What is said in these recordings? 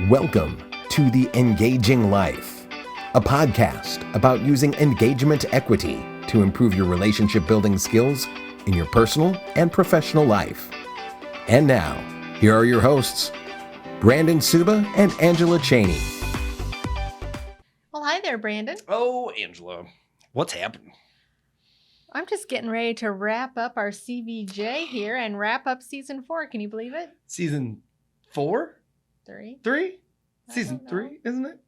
Welcome to The Engaging Life, a podcast about using engagement equity to improve your relationship building skills in your personal and professional life. And now, here are your hosts, Brandon Suba and Angela Cheney. Well, hi there, Brandon. Oh, Angela, what's happening? I'm just getting ready to wrap up our CVJ here and wrap up season 4. Can you believe it? Season 4? 3? 3? Season 3, isn't it?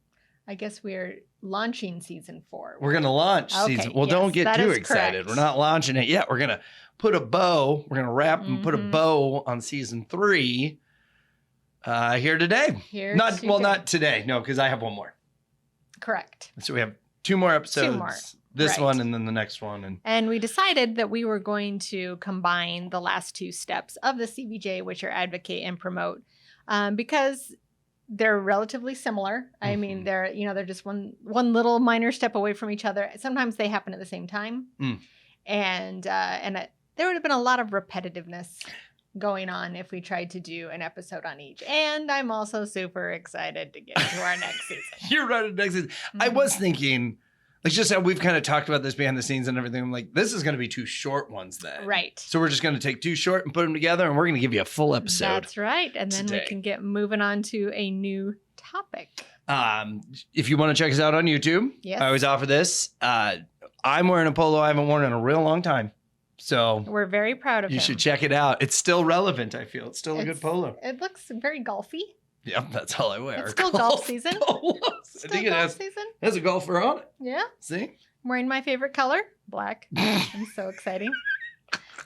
I guess we're launching season 4. We're going to launch season. Well, don't get too excited. Correct. We're not launching it yet. We're going to put a bow. We're going to wrap and put a bow on season 3 here today. Not today. No, because I have one more. Correct. So we have 2 more episodes. 2 more. This one and then the next one. And we decided that we were going to combine the last 2 steps of the CVJ, which are advocate and promote, because they're relatively similar. I mean, they're just one little minor step away from each other. Sometimes they happen at the same time. And there would have been a lot of repetitiveness going on if we tried to do an episode on each. And I'm also super excited to get to our next season. You're right at next season. I was thinking, like, just how we've kind of talked about this behind the scenes and everything. I'm like, this is going to be 2 short ones then. Right. So we're just going to take 2 short and put them together, and we're going to give you a full episode. That's right. And then we can get moving on to a new topic. If you want to check us out on YouTube, yes. I always offer this. I'm wearing a polo I haven't worn in a real long time. So we're very proud of it. You should check it out. It's still relevant, I feel. It's still a good polo. It looks very golfy. Yep, that's all I wear. It's still golf season. Season. It has a golfer on it. Yeah. See? I'm wearing my favorite color, black. I'm so exciting.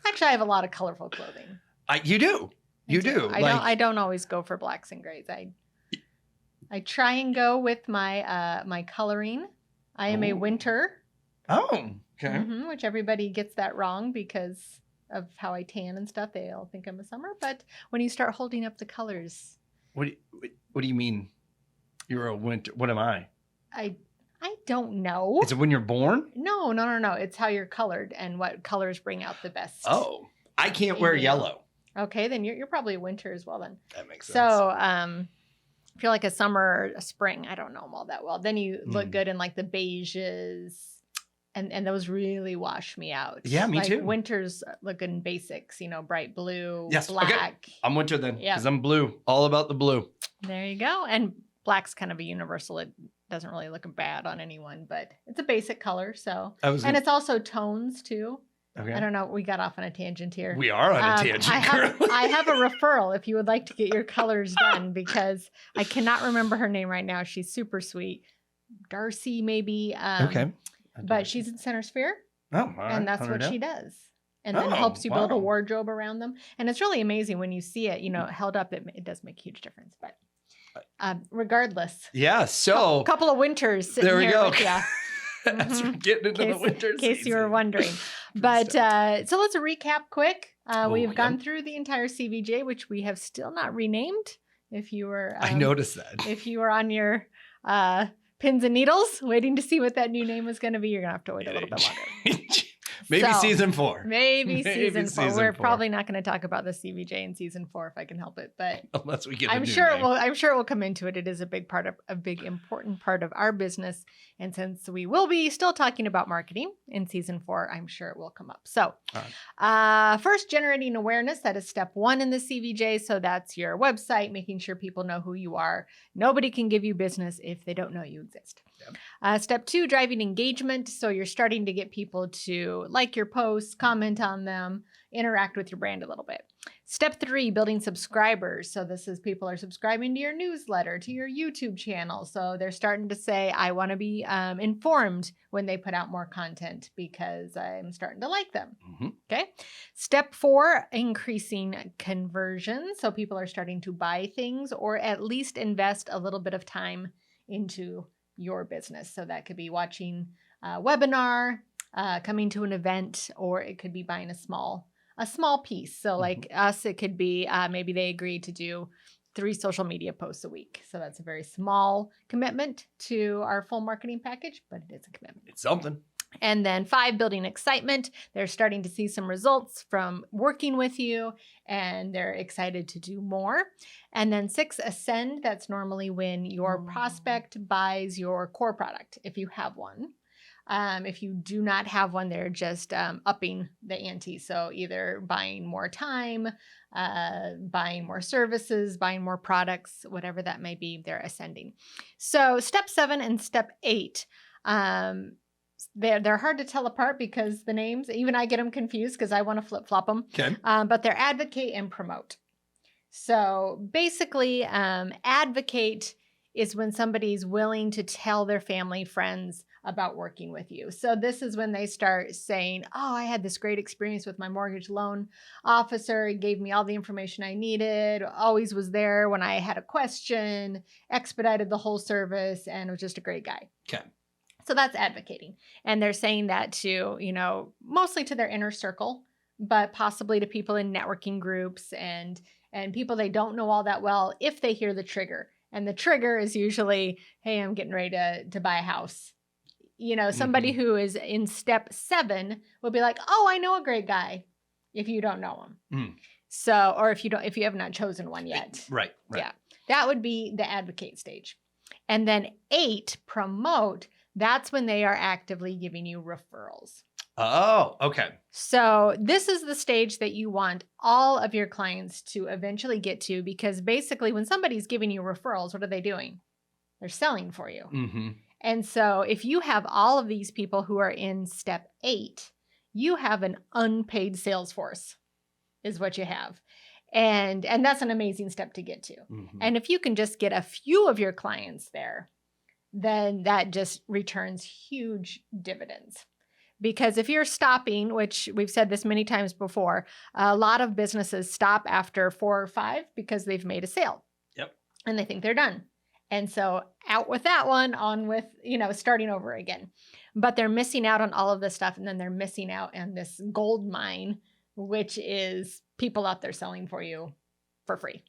Actually, I have a lot of colorful clothing. You do. You do. I don't always go for blacks and grays. I try and go with my my coloring. I am a winter. Oh, okay. Which everybody gets that wrong because of how I tan and stuff. They all think I'm a summer. But when you start holding up the colors. What do you mean? You're a winter. What am I? I don't know. Is it when you're born? No. It's how you're colored and what colors bring out the best. Oh, I can't wear yellow. Okay, then you're probably a winter as well then. That makes sense. So, if you're like a summer or a spring, I don't know them all that well. Then you look good in like the beiges. And those really wash me out. Yeah, me too. Winter's looking basics, bright blue, yes, black. Okay. I'm winter then, because I'm blue. All about the blue. There you go. And black's kind of a universal. It doesn't really look bad on anyone, but it's a basic color. So, and it's also tones too. Okay. I don't know. We got off on a tangent here. We are on a tangent. I have a referral if you would like to get your colors done, because I cannot remember her name right now. She's super sweet. Darcy, maybe. Okay. But she's in Center Sphere, and that's what she does. And then helps you build a wardrobe around them. And it's really amazing when you see it, held up. It does make a huge difference. But regardless. Yeah, so. A couple of winters sitting there we here go. with you. As we're getting into the winter in case you were wondering. But so let's recap quick. We've gone through the entire CVJ, which we have still not renamed. If you were. I noticed that. If you were on your... pins and needles, waiting to see what that new name was going to be. You're going to have to wait a little bit longer. Maybe season 4. Maybe season 4. We're probably not going to talk about the CVJ in season 4 if I can help it, but unless we get I'm sure it will come into it. It is a big important part of our business. And since we will be still talking about marketing in season 4, I'm sure it will come up. So first, generating awareness. That is step 1 in the CVJ. So that's your website, making sure people know who you are. Nobody can give you business if they don't know you exist. Yep. Step 2, driving engagement. So you're starting to get people to like your posts, comment on them, interact with your brand a little bit. Step 3, building subscribers. So this is people are subscribing to your newsletter, to your YouTube channel. So they're starting to say, I want to be informed when they put out more content because I'm starting to like them. Okay. Step 4, increasing conversion. So people are starting to buy things or at least invest a little bit of time into your business. So that could be watching a webinar, coming to an event, or it could be buying a small piece. So like us, it could be maybe they agreed to do 3 social media posts a week. So that's a very small commitment to our full marketing package, but it is a commitment. It's something. And then 5, building excitement. They're starting to see some results from working with you and they're excited to do more. And then 6, ascend. That's normally when your prospect buys your core product, if you have one. If you do not have one, they're just upping the ante. So either buying more time, buying more services, buying more products, whatever that may be, they're ascending. So step 7 and step 8, they're hard to tell apart because the names, even I get them confused because I want to flip-flop them. Okay. But they're advocate and promote. So basically, advocate is when somebody's willing to tell their family, friends about working with you. So this is when they start saying, oh, I had this great experience with my mortgage loan officer. He gave me all the information I needed, always was there when I had a question, expedited the whole service, and was just a great guy. Okay. So that's advocating. And they're saying that to, mostly to their inner circle, but possibly to people in networking groups and people they don't know all that well if they hear the trigger. And the trigger is usually, hey, I'm getting ready to buy a house. Somebody who is in step 7 will be like, oh, I know a great guy if you don't know him. So, or if you have not chosen one yet. Right. Yeah. That would be the advocate stage. And then 8, promote. That's when they are actively giving you referrals. Oh, okay. So this is the stage that you want all of your clients to eventually get to, because basically when somebody's giving you referrals, what are they doing? They're selling for you. Mm-hmm. And so if you have all of these people who are in step 8, you have an unpaid sales force is what you have. And that's an amazing step to get to. Mm-hmm. And if you can just get a few of your clients there, then that just returns huge dividends. Because if you're stopping, which we've said this many times before, a lot of businesses stop after 4 or 5 because they've made a sale. Yep. And they think they're done. And so out with that one, on with, starting over again. But they're missing out on all of this stuff. And then they're missing out on this gold mine, which is people out there selling for you for free.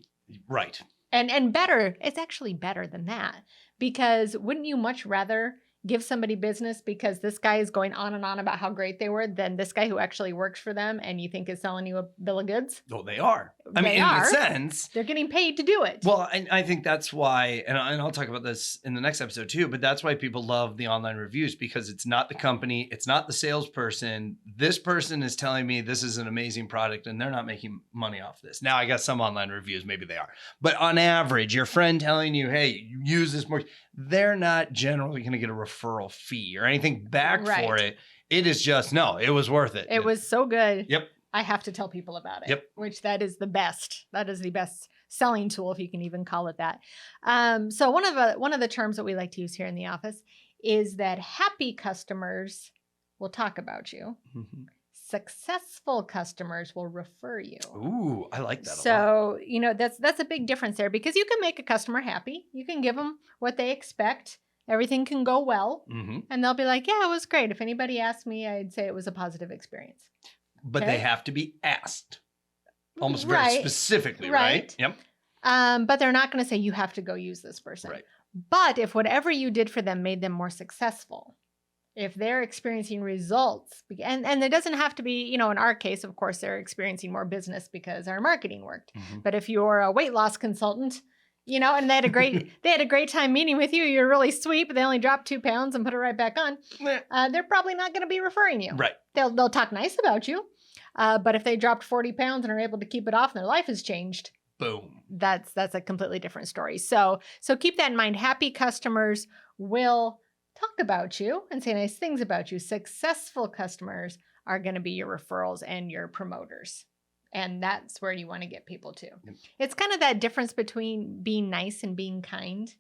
Right. And better, it's actually better than that. Because wouldn't you much rather give somebody business because this guy is going on and on about how great they were than this guy who actually works for them and you think is selling you a bill of goods? Oh, they are. I mean, in a sense. They're getting paid to do it. Well, I think that's why, and I'll talk about this in the next episode too, but that's why people love the online reviews, because it's not the company, it's not the salesperson. This person is telling me this is an amazing product and they're not making money off this. Now, I guess some online reviews, maybe they are. But on average, your friend telling you, hey, you use this more, they're not generally going to get a referral fee or anything back for it. It is just, no, it was worth it. It was so good. Yep. I have to tell people about it. Yep. Which that is the best. That is the best selling tool, if you can even call it that. So one of the terms that we like to use here in the office is that happy customers will talk about you. Mm-hmm. Successful customers will refer you. Ooh, I like that a lot. So, that's a big difference there, because you can make a customer happy. You can give them what they expect. Everything can go well. Mm-hmm. And they'll be like, yeah, it was great. If anybody asked me, I'd say it was a positive experience. But they have to be asked almost very specifically, right? Yep. But they're not going to say you have to go use this person. Right. But if whatever you did for them made them more successful, if they're experiencing results, and it doesn't have to be, in our case, of course, they're experiencing more business because our marketing worked. Mm-hmm. But if you're a weight loss consultant, and they had a great time meeting with you, you're really sweet, but they only dropped 2 pounds and put it right back on. They're probably not going to be referring you. Right. They'll talk nice about you. But if they dropped 40 pounds and are able to keep it off and their life has changed, boom. That's a completely different story. So keep that in mind. Happy customers will talk about you and say nice things about you. Successful customers are going to be your referrals and your promoters. And that's where you want to get people to. Yep. It's kind of that difference between being nice and being kind,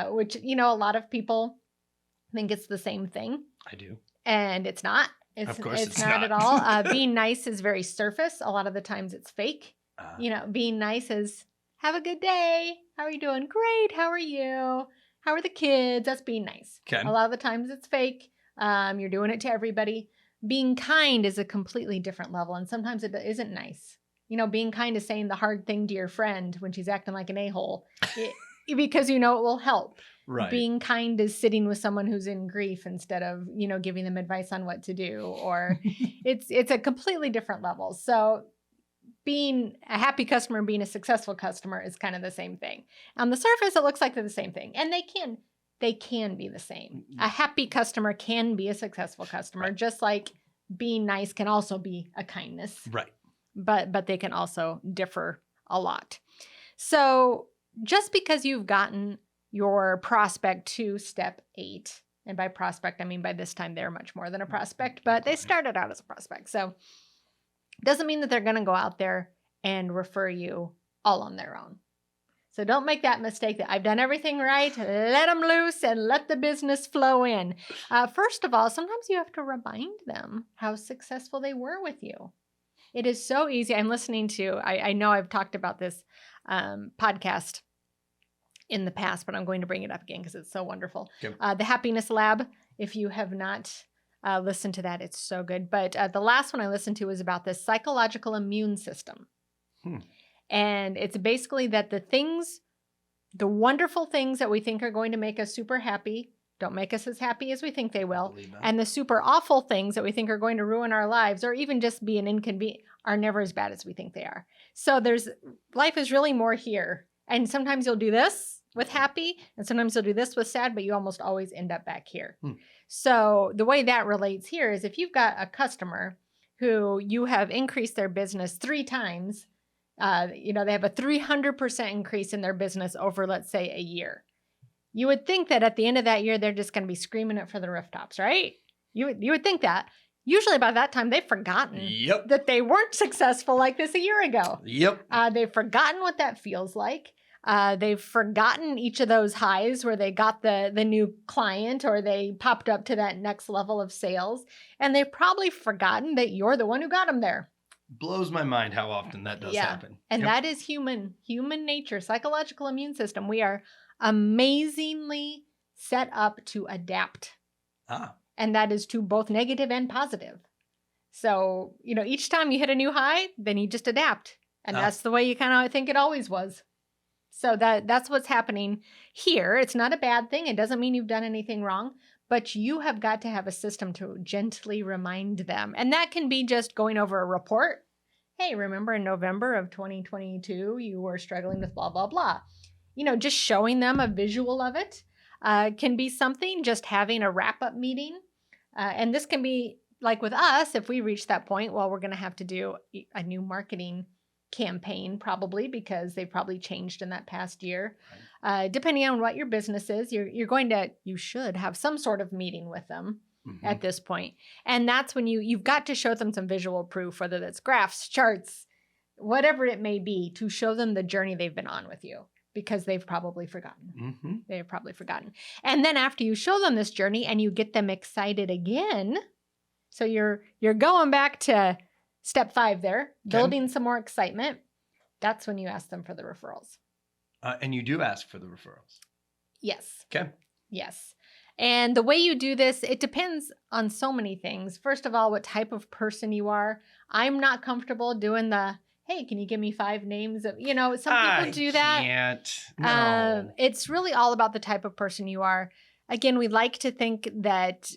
which, a lot of people think it's the same thing. I do. And it's not. Of course it's not at all. Being nice is very surface. A lot of the times it's fake. Being nice is, have a good day. How are you doing? Great. How are you? How are the kids? That's being nice. Okay. A lot of the times it's fake. You're doing it to everybody. Being kind is a completely different level. And sometimes it isn't nice. Being kind is saying the hard thing to your friend when she's acting like an a-hole because it will help. Right. Being kind is sitting with someone who's in grief instead of, giving them advice on what to do, or it's a completely different level. So being a happy customer and being a successful customer is kind of the same thing. On the surface, it looks like they're the same thing, and they can be the same. A happy customer can be a successful customer, right. Just like being nice can also be a kindness. Right. But they can also differ a lot. So just because you've gotten your prospect to step 8, and by prospect, I mean by this time they're much more than a prospect, but they started out as a prospect. So doesn't mean that they're going to go out there and refer you all on their own. So don't make that mistake that I've done everything right, let them loose and let the business flow in. First of all, sometimes you have to remind them how successful they were with you. It is so easy. I'm listening to, I know I've talked about this podcast in the past, but I'm going to bring it up again because it's so wonderful. Yep. The Happiness Lab, if you have not listened to that, it's so good. But the last one I listened to was about the psychological immune system. And it's basically that the wonderful things that we think are going to make us super happy don't make us as happy as we think they will. And the super awful things that we think are going to ruin our lives or even just be an inconvenience are never as bad as we think they are. So life is really more here. And sometimes you'll do this with happy, and sometimes you'll do this with sad, but you almost always end up back here. So the way that relates here is if you've got a customer who you have increased their business 3 times, they have a 300% increase in their business over, let's say, a year. You would think that at the end of that year, they're just going to be screaming it for the rooftops, right? You would think that. Usually by that time, they've forgotten that they weren't successful like this a year ago. They've forgotten what that feels like. They've forgotten each of those highs where they got the new client or they popped up to that next level of sales. And they've probably forgotten that you're the one who got them there. Blows my mind how often that does happen. And that is human nature, psychological immune system. We are amazingly set up to adapt. And that is to both negative and positive. So, each time you hit a new high, then you just adapt. And that's the way you kind of think it always was. So that's what's happening here. It's not a bad thing. It doesn't mean you've done anything wrong, but you have got to have a system to gently remind them. And that can be just going over a report. Hey, remember in November of 2022, you were struggling with blah, blah, blah. Just showing them a visual of it can be something, just having a wrap-up meeting. And this can be like with us, if we reach that point, well, we're going to have to do a new marketing campaign probably because they've probably changed in that past year. Depending on what your business is, you should have some sort of meeting with them at this point. And that's when you've got to show them some visual proof, whether that's graphs, charts, whatever it may be, to show them the journey they've been on with you. Because they've probably forgotten. They've probably forgotten. And then after you show them this journey and you get them excited again, so you're going back to step 5 there, building some more excitement, that's when you ask them for the referrals. And you do ask for the referrals? Yes. Okay. Yes. And the way you do this, it depends on so many things. First of all, what type of person you are. I'm not comfortable doing hey, can you give me 5 names of, some people do that. I can't. No. It's really all about the type of person you are. Again, we like to think that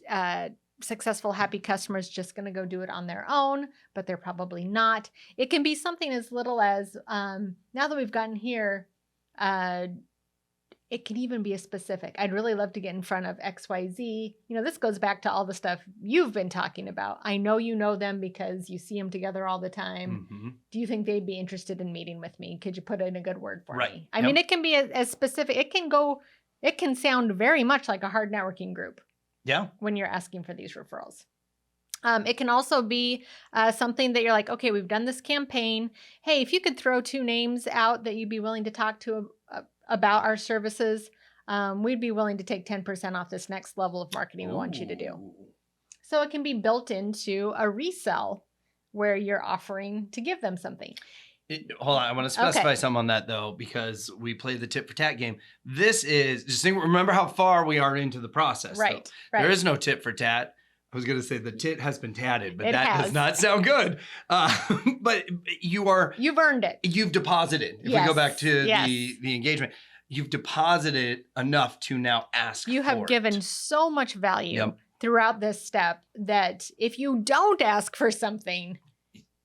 successful, happy customers just going to go do it on their own, but they're probably not. It can be something as little as, now that we've gotten here, it can even be a specific. I'd really love to get in front of XYZ. This goes back to all the stuff you've been talking about. I know you know them because you see them together all the time. Do you think they'd be interested in meeting with me? Could you put in a good word for me? I mean, it can be as specific. It can sound very much like a hard networking group. Yeah. When you're asking for these referrals. It can also be something that you're like, okay, we've done this campaign. Hey, if you could throw 2 names out that you'd be willing to talk to about our services, we'd be willing to take 10% off this next level of marketing we want you to do. So it can be built into a resell where you're offering to give them something. Hold on, I want to specify something on that though, because we play the tit for tat game. This is remember how far we are into the process. Right. There is no tit for tat. I was going to say the tit has been tatted, but that does not sound good. But you've earned it. You've deposited. If we go back to the engagement, you've deposited enough to now ask You have given so much value throughout this step that if you don't ask for something,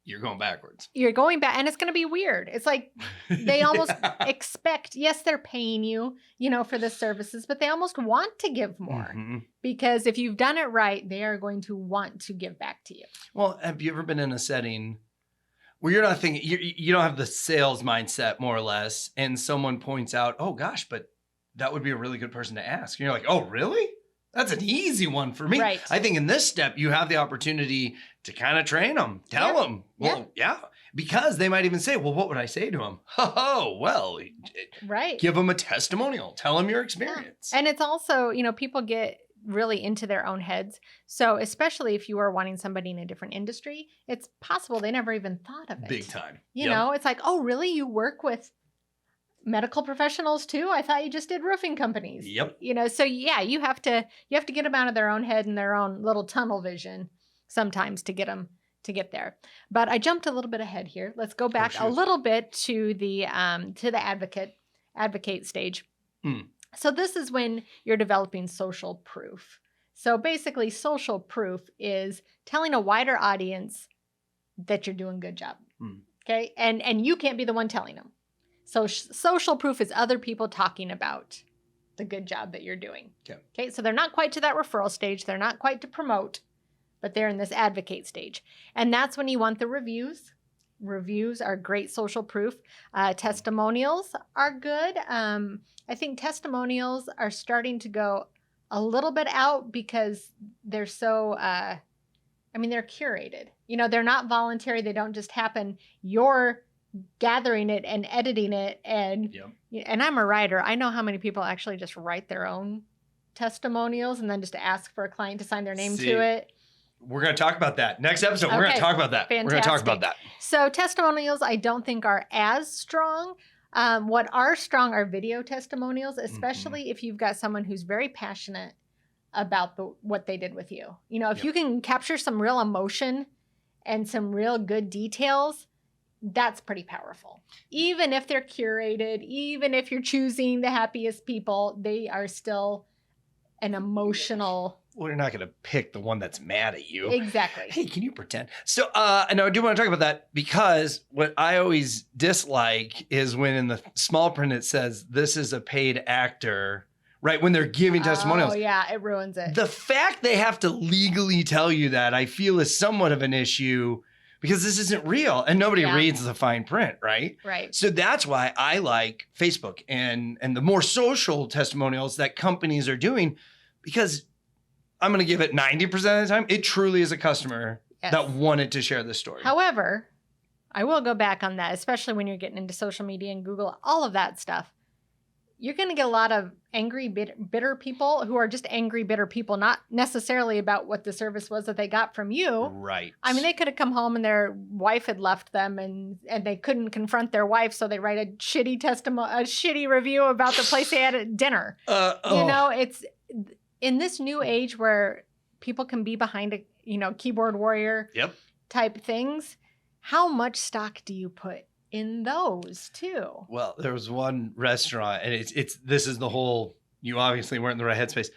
you're going backwards. You're going back, and it's going to be weird. It's like they almost expect, yes, they're paying you, for the services, but they almost want to give more because if you've done it right, they are going to want to give back to you. Well, have you ever been in a setting where you're not thinking, you don't have the sales mindset more or less, and someone points out, oh gosh, but that would be a really good person to ask. And you're like, oh, really? That's an easy one for me. Right. I think in this step, you have the opportunity to kind of train them, tell them, well, because they might even say, well, what would I say to them? Oh, well, give them a testimonial, tell them your experience. Yeah. And it's also, people get really into their own heads. So especially if you are wanting somebody in a different industry, it's possible they never even thought of it. Big time. You know, it's like, oh, really? You work with medical professionals too? I thought you just did roofing companies. Yep. So you have to get them out of their own head and their own little tunnel vision sometimes to get them to get there. But I jumped a little bit ahead here. Let's go back a little bit to the advocate stage. So this is when you're developing social proof. So basically social proof is telling a wider audience that you're doing a good job. Okay? And you can't be the one telling them. So social proof is other people talking about the good job that you're doing. Okay. So they're not quite to that referral stage. They're not quite to promote, but they're in this advocate stage. And that's when you want the reviews. Reviews are great social proof. Testimonials are good. I think testimonials are starting to go a little bit out because they're so, they're curated. They're not voluntary. They don't just happen. You're gathering it and editing it, and I'm a writer. I know how many people actually just write their own testimonials and then just ask for a client to sign their name to it. We're going to talk about that next episode. We're going to talk about that. Fantastic. We're going to talk about that. So testimonials, I don't think are as strong. What are strong are video testimonials, especially if you've got someone who's very passionate about what they did with you. If you can capture some real emotion and some real good details, that's pretty powerful. Even if they're curated, even if you're choosing the happiest people, they are still an emotional. Well, you're not going to pick the one that's mad at you. Exactly. Hey, can you pretend? So, I know I do want to talk about that because what I always dislike is when in the small print it says this is a paid actor, right? When they're giving testimonials. Oh, yeah, it ruins it. The fact they have to legally tell you that, I feel, is somewhat of an issue. Because this isn't real and nobody reads the fine print, right? Right. So that's why I like Facebook and the more social testimonials that companies are doing, because I'm going to give it 90% of the time. It truly is a customer that wanted to share this story. However, I will go back on that, especially when you're getting into social media and Google, all of that stuff. You're going to get a lot of angry, bitter people who are just angry, bitter people, not necessarily about what the service was that they got from you. Right. I mean, they could have come home and their wife had left them and they couldn't confront their wife, so they write a shitty review about the place they had at dinner. It's in this new age where people can be behind a keyboard warrior type things. How much stock do you put in those too? Well, there was one restaurant, and this is the whole, you obviously weren't in the right headspace,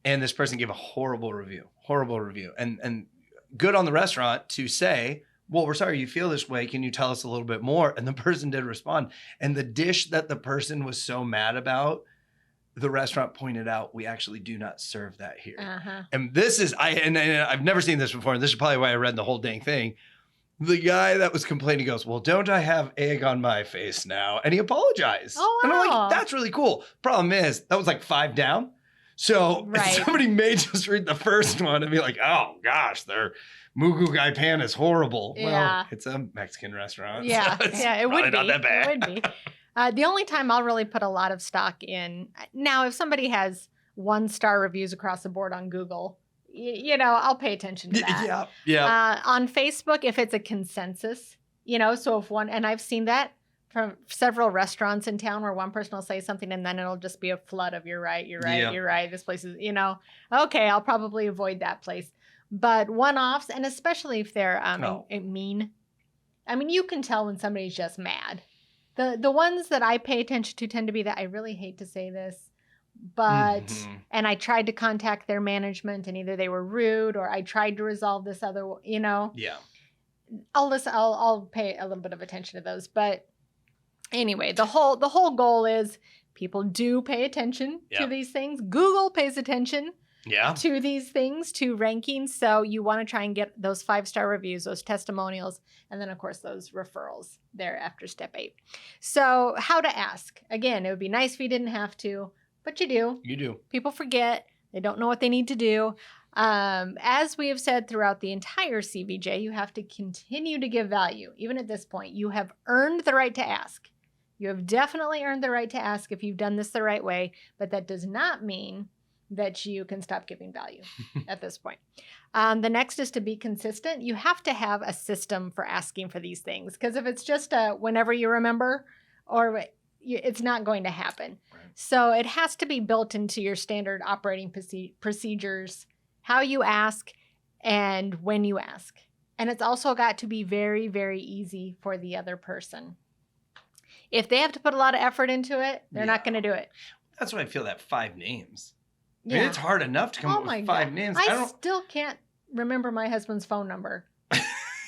and this person gave a horrible review, and good on the restaurant to say, well, we're sorry you feel this way. Can you tell us a little bit more? And the person did respond, and the dish that the person was so mad about, the restaurant pointed out, we actually do not serve that here. And this is, and I've never seen this before, and this is probably why I read the whole dang thing. The guy that was complaining goes, well, don't I have egg on my face now? And he apologized. Oh, wow. And I'm like, that's really cool. Problem is, that was like 5 down. So somebody may just read the first one and be like, oh, gosh, their Mugu Gai Pan is horrible. Yeah. Well, it's a Mexican restaurant. Yeah, so it would be. Not that bad. It would be. The only time I'll really put a lot of stock in, now, if somebody has 1-star reviews across the board on Google, I'll pay attention to that. Yeah. On Facebook, if it's a consensus, so if one, and I've seen that from several restaurants in town where one person will say something and then it'll just be a flood of you're right. This place is, okay, I'll probably avoid that place. But one-offs, and especially if they're mean, I mean, you can tell when somebody's just mad. The ones that I pay attention to tend to be that I really hate to say this, but and I tried to contact their management and either they were rude or I tried to resolve this other, Yeah. I'll pay a little bit of attention to those. But anyway, the whole goal is people do pay attention to these things. Google pays attention to these things, to rankings. So you want to try and get those 5-star reviews, those testimonials, and then of course those referrals there after step 8. So how to ask. Again, it would be nice if you didn't have to, but you do. You do. People forget. They don't know what they need to do. As we have said throughout the entire CBJ, you have to continue to give value. Even at this point, you have earned the right to ask. You have definitely earned the right to ask if you've done this the right way, but that does not mean that you can stop giving value at this point. The next is to be consistent. You have to have a system for asking for these things, because if it's just whenever you remember, or it's not going to happen. Right. So it has to be built into your standard operating procedures, how you ask and when you ask. And it's also got to be very, very easy for the other person. If they have to put a lot of effort into it, they're not going to do it. That's why I feel that 5 names. I mean, it's hard enough to come up with 5 names. I still can't remember my husband's phone number.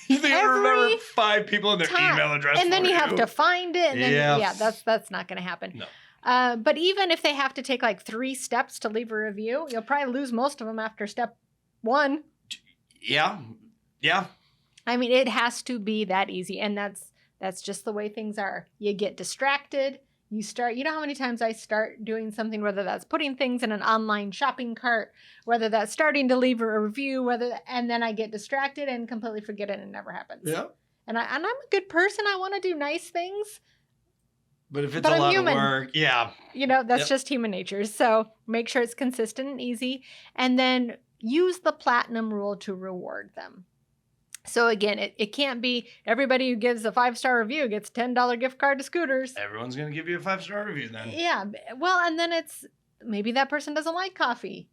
You think I remember 5 people and their email address? And then you have to find it. And then, that's not going to happen. No. But even if they have to take like 3 steps to leave a review, you'll probably lose most of them after step 1. Yeah. Yeah. I mean, it has to be that easy. And that's just the way things are. You get distracted. You know how many times I start doing something, whether that's putting things in an online shopping cart, whether that's starting to leave a review, and then I get distracted and completely forget it and it never happens. Yeah. And I'm a good person. I want to do nice things. But if it's a lot of work, that's just human nature. So make sure it's consistent and easy. And then use the platinum rule to reward them. So again, it can't be everybody who gives a 5-star review gets a $10 gift card to Scooters. Everyone's going to give you a 5-star review then. Yeah. Well, and then it's maybe that person doesn't like coffee.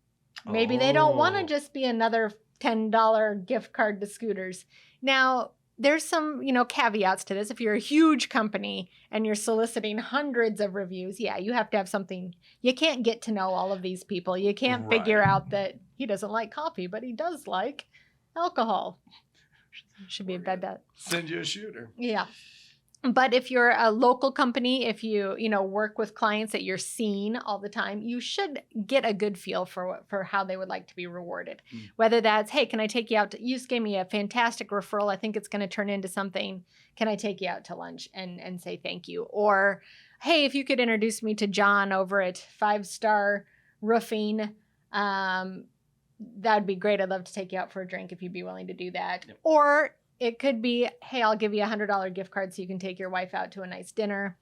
Maybe they don't want to just be another $10 gift card to Scooters. Now, there's some, caveats to this. If you're a huge company and you're soliciting hundreds of reviews, you have to have something. You can't get to know all of these people. You can't figure out that he doesn't like coffee, but he does like alcohol. Should be a bad bet. Send you a shooter. Yeah. But if you're a local company, if you work with clients that you're seeing all the time, you should get a good feel for how they would like to be rewarded. Whether that's, hey, can I take you out you just gave me a fantastic referral. I think it's going to turn into something. Can I take you out to lunch and say thank you? Or, hey, if you could introduce me to John over at 5-Star Roofing, that'd be great. I'd love to take you out for a drink if you'd be willing to do that. Yep. Or it could be, hey, I'll give you a $100 gift card so you can take your wife out to a nice dinner.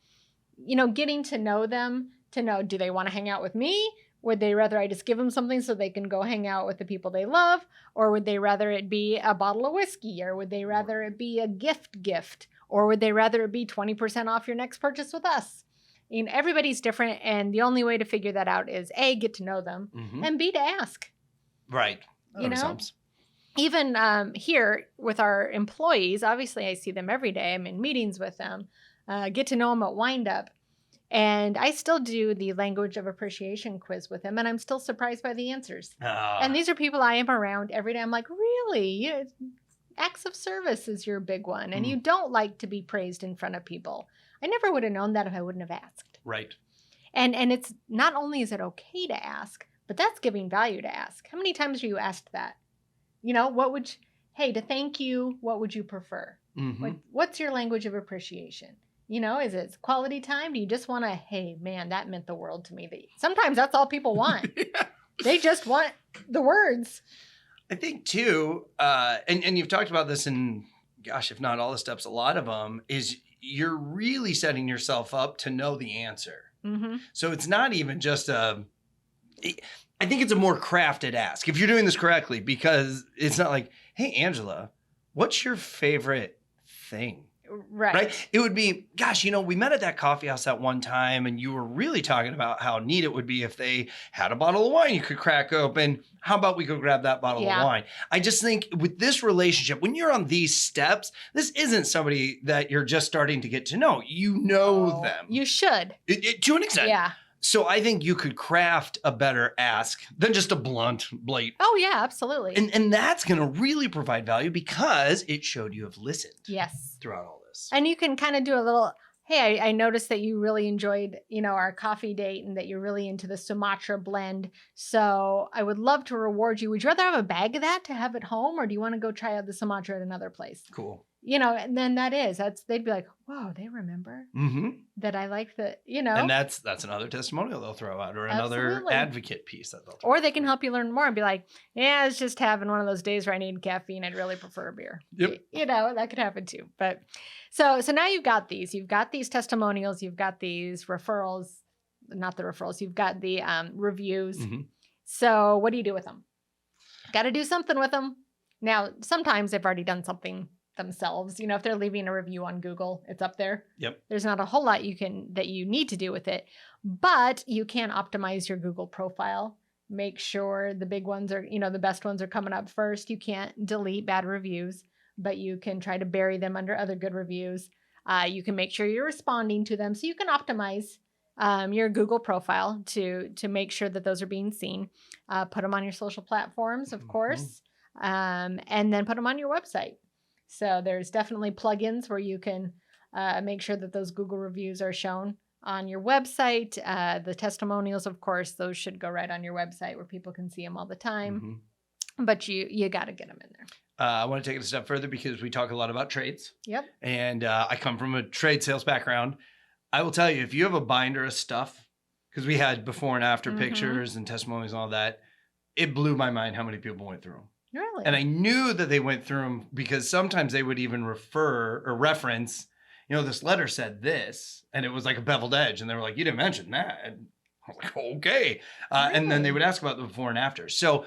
Getting to know them, to know, do they want to hang out with me? Would they rather I just give them something so they can go hang out with the people they love? Or would they rather it be a bottle of whiskey? Or would they rather it be a gift? Or would they rather it be 20% off your next purchase with us? Everybody's different. And the only way to figure that out is A, get to know them, and B, to ask. Right. Even here with our employees, obviously I see them every day. I'm in meetings with them, get to know them at Wind Up. And I still do the language of appreciation quiz with them. And I'm still surprised by the answers. And these are people I am around every day. I'm like, really? Acts of service is your big one. And you don't like to be praised in front of people. I never would have known that if I wouldn't have asked. Right. And it's not only is it okay to ask, but that's giving value to ask. How many times are you asked that? To thank you, what would you prefer? What's your language of appreciation? Is it quality time? Do you just want to, hey, man, that meant the world to me. Sometimes that's all people want. They just want the words. I think, too, and you've talked about this in, gosh, if not all the steps, a lot of them, is you're really setting yourself up to know the answer. So it's not even just I think it's a more crafted ask if you're doing this correctly, because it's not like, hey, Angela, what's your favorite thing? Right. It would be, gosh, we met at that coffee house that one time and you were really talking about how neat it would be if they had a bottle of wine you could crack open. How about we go grab that bottle of wine? I just think with this relationship, when you're on these steps, this isn't somebody that you're just starting to get to know. You know them. You should. To an extent. Yeah. So I think you could craft a better ask than just a blunt. Oh, yeah, absolutely. And that's going to really provide value because it showed you have listened. Yes. Throughout all this. And you can kind of do a little, hey, I noticed that you really enjoyed, our coffee date and that you're really into the Sumatra blend. So I would love to reward you. Would you rather have a bag of that to have at home or do you want to go try out the Sumatra at another place? Cool. And then they'd be like, wow, they remember that I like the, And that's another testimonial they'll throw out or another advocate piece that they'll throw Or they can help you learn more and be like, yeah, it's just having one of those days where I need caffeine. I'd really prefer a beer. Yep. That could happen too. But so now you've got these testimonials, you've got these referrals, not the referrals, you've got the reviews. So what do you do with them? Got to do something with them. Now, sometimes they've already done something themselves. If they're leaving a review on Google, it's up there. Yep. There's not a whole lot that you need to do with it, but you can optimize your Google profile. Make sure the big ones are, the best ones are coming up first. You can't delete bad reviews, but you can try to bury them under other good reviews. You can make sure you're responding to them. So you can optimize your Google profile to make sure that those are being seen. Put them on your social platforms, of course, and then put them on your website. So there's definitely plugins where you can make sure that those Google reviews are shown on your website. The testimonials, of course, those should go right on your website where people can see them all the time. But you got to get them in there. I want to take it a step further because we talk a lot about trades. Yep. And I come from a trade sales background. I will tell you, if you have a binder of stuff, because we had before and after pictures and testimonies and all that, it blew my mind how many people went through them. Really? And I knew that they went through them because sometimes they would even refer or reference, this letter said this, and it was like a beveled edge. And they were like, you didn't mention that. And I was like, okay. Really? And then they would ask about the before and after. So,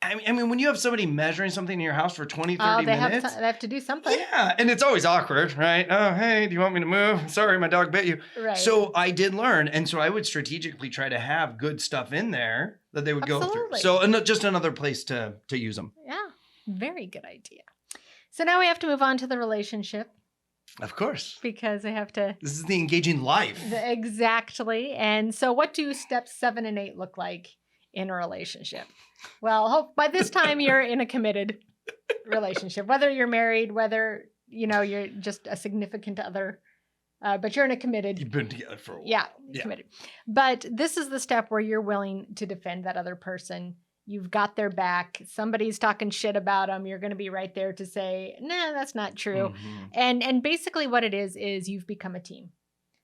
I mean, when you have somebody measuring something in your house for 20, 30 minutes. They have to do something. Yeah. And it's always awkward, right? Oh, hey, do you want me to move? Sorry, my dog bit you. Right. So I did learn. And so I would strategically try to have good stuff in there that they would go through. So just another place to use them. Yeah. Very good idea. So now we have to move on to the relationship. Of course. Because I have to. This is the engaging life. Exactly. And so what do steps 7 and 8 look like in a relationship? Well, by this time you're in a committed relationship, whether you're married, whether, you're just a significant other, but you're in a committed. You've been together for a while. Yeah, committed. But this is the step where you're willing to defend that other person. You've got their back. Somebody's talking shit about them. You're going to be right there to say, nah, that's not true. And basically what it is you've become a team.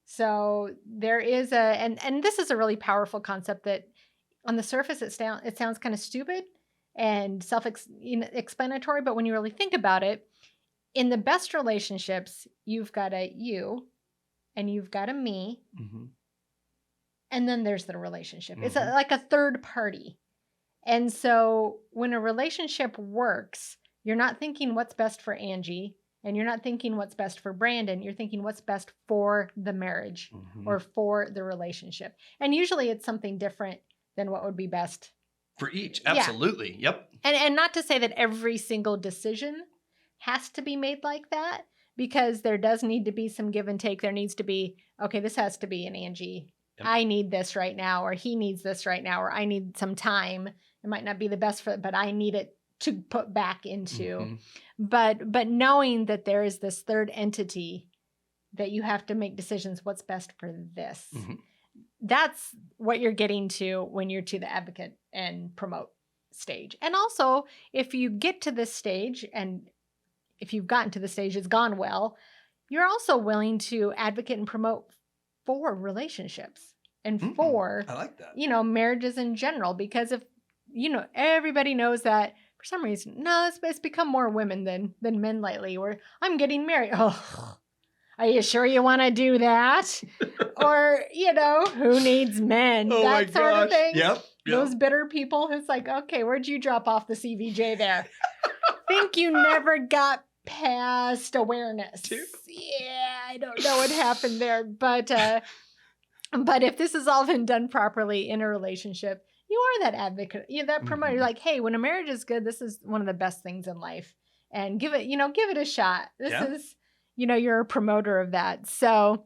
So there is and this is a really powerful concept that on the surface, it sounds kind of stupid and self-explanatory, but when you really think about it, in the best relationships, you've got a you and you've got a me, and then there's the relationship. It's like a third party. And so when a relationship works, you're not thinking what's best for Angie, and you're not thinking what's best for Brandon. You're thinking what's best for the marriage or for the relationship. And usually it's something different than what would be best for each. Absolutely. Yeah. Yep. And not to say that every single decision has to be made like that, because there does need to be some give and take. There needs to be, okay, this has to be an Angie. Yep. I need this right now, or he needs this right now, or I need some time. It might not be the best for it, but I need it to put back into. But knowing that there is this third entity that you have to make decisions, what's best for this. That's what you're getting to when you're to the advocate and promote stage. And also, if you get to this stage, and if you've gotten to the stage, it's gone well, you're also willing to advocate and promote for relationships and for, I like that. Marriages in general. Because if, everybody knows that for some reason, no, it's become more women than men lately, where I'm getting married. Oh, are you sure you want to do that? Or, who needs men? Oh, that sort of thing. Yep. Those bitter people who's like, okay, where'd you drop off the CVJ there? Think you never got past awareness. Yeah, I don't know what happened there, but if this has all been done properly in a relationship, you are that advocate, you're that promoter. You're like, hey, when a marriage is good, this is one of the best things in life, and give it a shot. This is, you're a promoter of that. So,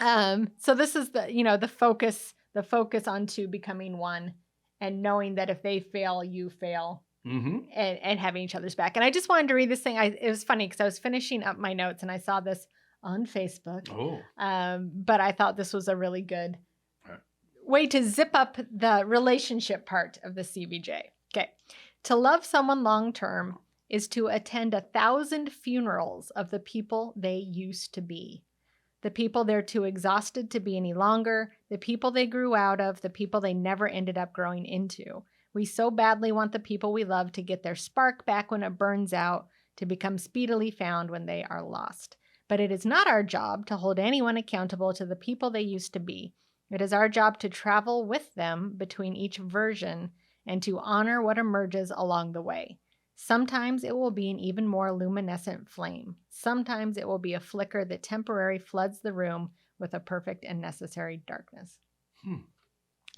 so this is the focus onto becoming one, and knowing that if they fail, you fail. And having each other's back. And I just wanted to read this thing. It was funny because I was finishing up my notes and I saw this on Facebook. But I thought this was a really good way to zip up the relationship part of the CBJ. Okay. To love someone long-term is to attend 1,000 funerals of the people they used to be. The people they're too exhausted to be any longer, the people they grew out of, the people they never ended up growing into. We so badly want the people we love to get their spark back when it burns out, to become speedily found when they are lost. But it is not our job to hold anyone accountable to the people they used to be. It is our job to travel with them between each version and to honor what emerges along the way. Sometimes it will be an even more luminescent flame. Sometimes it will be a flicker that temporarily floods the room with a perfect and necessary darkness.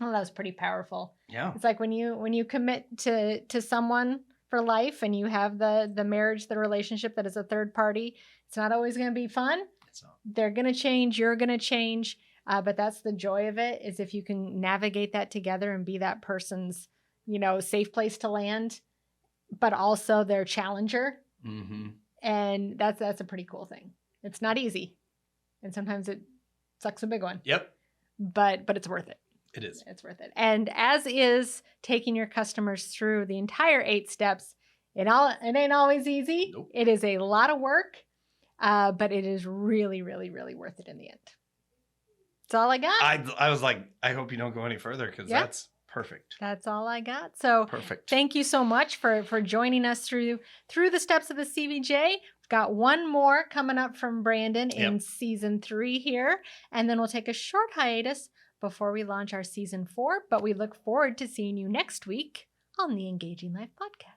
Oh, that was pretty powerful. Yeah. It's like when you commit to someone for life and you have the marriage, the relationship that is a third party, it's not always going to be fun. It's not. They're going to change. You're going to change. But that's the joy of it, is if you can navigate that together and be that person's, safe place to land, but also their challenger. And that's a pretty cool thing. It's not easy. And sometimes it sucks a big one. Yep. But it's worth it. It is. It's worth it. And as is taking your customers through the entire 8 steps, it ain't always easy. Nope. It is a lot of work, but it is really, really, really worth it in the end. That's all I got. I was like, I hope you don't go any further, because that's perfect. That's all I got. So perfect. Thank you so much for joining us through the steps of the CBJ. We've got one more coming up from Brandon in season 3 here, and then we'll take a short hiatus before we launch our season 4, but we look forward to seeing you next week on the Engaging Life Podcast.